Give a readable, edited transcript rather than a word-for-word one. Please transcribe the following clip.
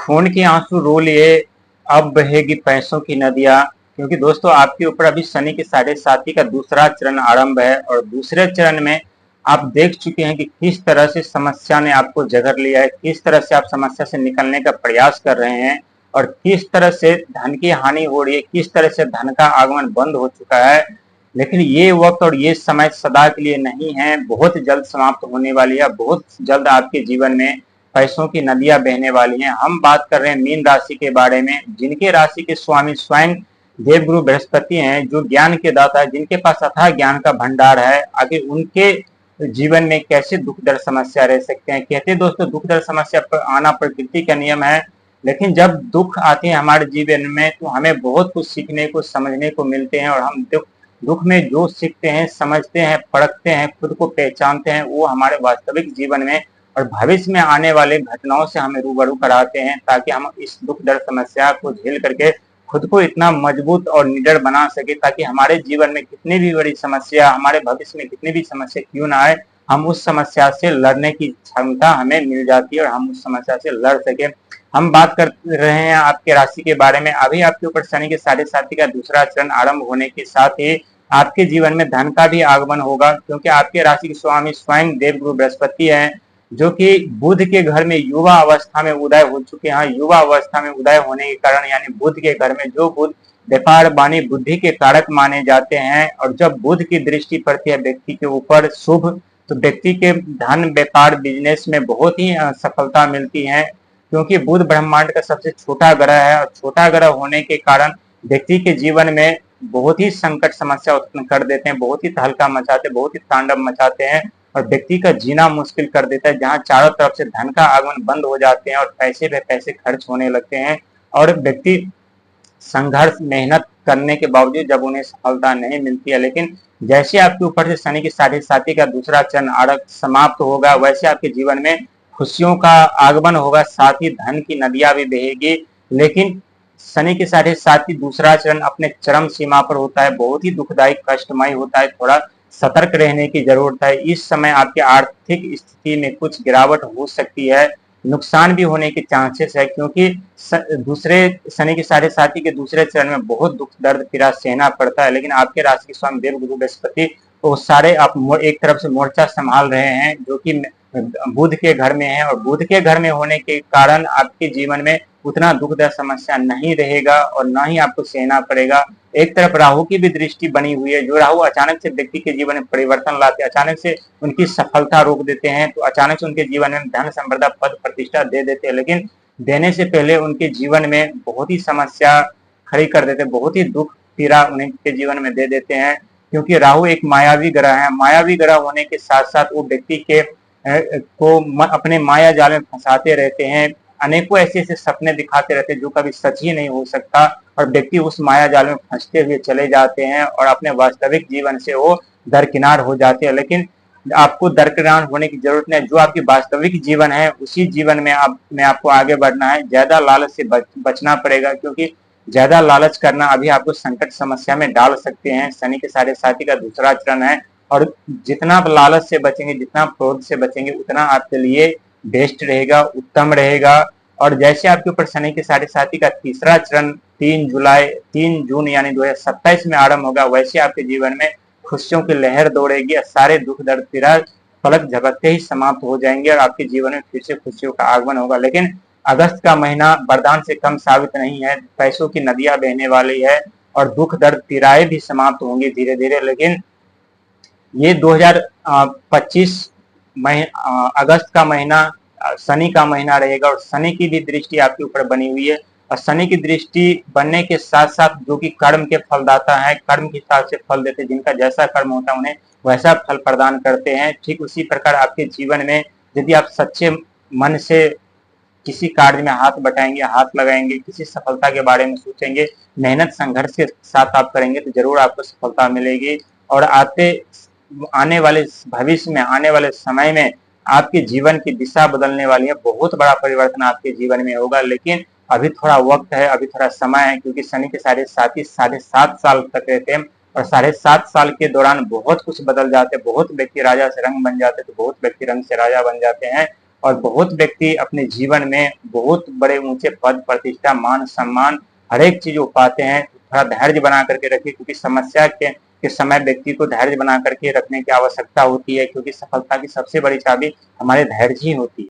खून के आंसू रो लिए, अब बहेगी पैसों की नदियां। क्योंकि दोस्तों आपके ऊपर अभी शनि के 7.5 का दूसरा चरण आरंभ है, और दूसरे चरण में आप देख चुके हैं कि किस तरह से समस्या ने आपको जकड़ लिया है, किस तरह से आप समस्या से निकलने का प्रयास कर रहे हैं, और किस तरह से धन की हानि हो रही है, किस तरह से धन का आगमन बंद हो चुका है। लेकिन ये वक्त और ये समय सदा के लिए नहीं है, बहुत जल्द समाप्त होने वाली है। बहुत जल्द आपके जीवन में पैसों की नदियां बहने वाली हैं। हम बात कर रहे हैं मीन राशि के बारे में, जिनके राशि के स्वामी स्वयं देवगुरु बृहस्पति हैं, जो ज्ञान के दाता है, जिनके पास अथाह ज्ञान का भंडार है। आगे उनके जीवन में कैसे दुख दर्द समस्या रह सकते हैं। कहते हैं दोस्तों, दुख दर्द समस्या पर आना प्रकृति का नियम है, लेकिन जब दुख आते हैं हमारे जीवन में तो हमें बहुत कुछ सीखने को, समझने को मिलते हैं, और हम दुख में जो सीखते हैं, समझते हैं, परखते हैं, खुद को पहचानते हैं, वो हमारे वास्तविक जीवन में और भविष्य में आने वाले घटनाओं से हमें रूबरू कराते हैं, ताकि हम इस दुख दर्द समस्या को झेल करके खुद को इतना मजबूत और निडर बना सके, ताकि हमारे जीवन में कितनी भी बड़ी समस्या, हमारे भविष्य में कितनी भी समस्या क्यों ना आए, हम उस समस्या से लड़ने की क्षमता हमें मिल जाती है और हम उस समस्या से लड़ सके। हम बात कर रहे हैं आपके राशि के बारे में। अभी आपके ऊपर शनि के 7.5 का दूसरा चरण आरंभ होने के साथ ही आपके जीवन में धन का भी आगमन होगा, क्योंकि आपके राशि के स्वामी स्वयं देवगुरु बृहस्पति हैं, जो कि बुध के घर में युवा अवस्था में उदय हो चुके हैं। युवा अवस्था में उदय होने के कारण, यानी बुध के घर में, जो बुध व्यापार वाणी बुद्धि के कारक माने जाते हैं, और जब बुध की दृष्टि पड़ती है व्यक्ति के ऊपर शुभ, तो व्यक्ति के धन, व्यापार, बिजनेस में बहुत ही सफलता मिलती है। क्योंकि बुध ब्रह्मांड का सबसे छोटा ग्रह है, और छोटा ग्रह होने के कारण व्यक्ति के जीवन में बहुत ही संकट समस्या उत्पन्न कर देते हैं, बहुत ही तहलका मचाते, बहुत ही तांडव मचाते हैं, और व्यक्ति का जीना मुश्किल कर देता है। जहां चारों तरफ से धन का आगमन बंद हो जाते हैं और पैसे पे पैसे खर्च होने लगते हैं, और व्यक्ति संघर्ष, मेहनत करने के बावजूद जब उन्हें सफलता नहीं मिलती है। लेकिन जैसे आपके ऊपर से शनि की 7.5 का दूसरा चरण आरंभ समाप्त होगा, वैसे आपके जीवन में खुशियों का आगमन होगा, साथ ही धन की नदियां भी बहेगी। लेकिन शनि के 7.5 दूसरा चरण अपने चरम सीमा पर होता है, बहुत ही दुखदायी, कष्टमय होता है, थोड़ा सतर्क रहने की जरूरत है। इस समय आपके आर्थिक स्थिति में कुछ गिरावट हो सकती है, नुकसान भी होने के चांसेस है, क्योंकि दूसरे शनि के 7.5 के दूसरे चरण में बहुत दुख दर्द पीड़ा सहना पड़ता है। लेकिन आपके राशि के स्वामी देवगुरु बृहस्पति तो सारे आप एक तरफ से मोर्चा संभाल रहे हैं, जो कि बुध के घर में है, और बुध के घर में होने के कारण आपके जीवन में उतना दुख दर्द समस्या नहीं रहेगा, और ना ही आपको सहना पड़ेगा। एक तरफ राहु की भी दृष्टि बनी हुई है, जो राहु अचानक से व्यक्ति के जीवन में परिवर्तन लाते हैं, अचानक से उनकी सफलता रोक देते हैं, तो अचानक से उनके जीवन में धन संपदा, पद प्रतिष्ठा दे देते हैं, लेकिन देने से पहले उनके जीवन में बहुत ही समस्या खड़ी कर देते हैं, बहुत ही दुख पीड़ा उनके जीवन में दे देते हैं। क्योंकि राहु एक मायावी ग्रह है, मायावी ग्रह होने के साथ साथ वो व्यक्ति के को अपने माया जाल में फंसाते रहते हैं, अनेकों ऐसे ऐसे सपने दिखाते रहते हैं जो कभी सच ही नहीं हो सकता, और व्यक्ति उस माया जाल में फंसते हुए चले जाते हैं और अपने वास्तविक जीवन से वो दरकिनार हो जाते हैं। लेकिन आपको दरकिनार होने की जरूरत नहीं, जो आपकी वास्तविक जीवन है उसी जीवन में आपको आगे बढ़ना है। ज्यादा लालच से बचना पड़ेगा, क्योंकि ज्यादा लालच करना अभी आपको संकट समस्या में डाल सकते हैं। शनि के 7.5 का दूसरा चरण है, और जितना आप लालच से बचेंगे, जितना क्रोध से बचेंगे, उतना आपके लिए बेस्ट रहेगा, उत्तम रहेगा। और जैसे आपके ऊपर शनि के 7.5 का तीसरा चरण 3 जून यानी 2027 में आरंभ होगा, वैसे आपके जीवन में खुशियों की लहर दौड़ेगी, और सारे दुख दर्द पीड़ा पलक झपकते ही समाप्त हो जाएंगे, और आपके जीवन में फिर से खुशियों का आगमन होगा। लेकिन अगस्त का महीना वरदान से कम साबित नहीं है, पैसों की नदियां बहने वाली है, और दुख दर्द पीड़ाएं भी समाप्त होंगी धीरे धीरे। लेकिन ये 2025 अगस्त का महीना शनि का महीना रहेगा, और शनि की भी दृष्टि आपके ऊपर बनी हुई है, और शनि की दृष्टि बनने के साथ साथ जो कि कर्म के फलदाता है, कर्म के हिसाब से फल देते हैं, जिनका जैसा कर्म होता है उन्हें वैसा फल प्रदान करते हैं। ठीक उसी प्रकार आपके जीवन में यदि आप सच्चे मन से किसी कार्य में हाथ बटाएंगे, हाथ लगाएंगे, किसी सफलता के बारे में सोचेंगे, मेहनत संघर्ष के साथ आप करेंगे, तो जरूर आपको सफलता मिलेगी। और आने वाले भविष्य में, आने वाले समय में आपके जीवन की दिशा बदलने वाली है, बहुत बड़ा परिवर्तन आपके जीवन में होगा। लेकिन अभी थोड़ा वक्त है, अभी थोड़ा समय है, क्योंकि शनि के 7.5 साल तक रहते हैं, और 7.5 साल के दौरान बहुत कुछ बदल जाते हैं। बहुत व्यक्ति राजा से रंग बन जाते हैं, तो बहुत व्यक्ति रंग से राजा बन जाते हैं, और बहुत व्यक्ति अपने जीवन में बहुत बड़े ऊंचे पद, प्रतिष्ठा, मान सम्मान हर एक चीज वो पाते हैं। थोड़ा धैर्य बना करके रखिए, क्योंकि समस्या के समय व्यक्ति को धैर्य बना करके रखने की आवश्यकता होती है, क्योंकि सफलता की सबसे बड़ी चाबी हमारे धैर्य ही होती है।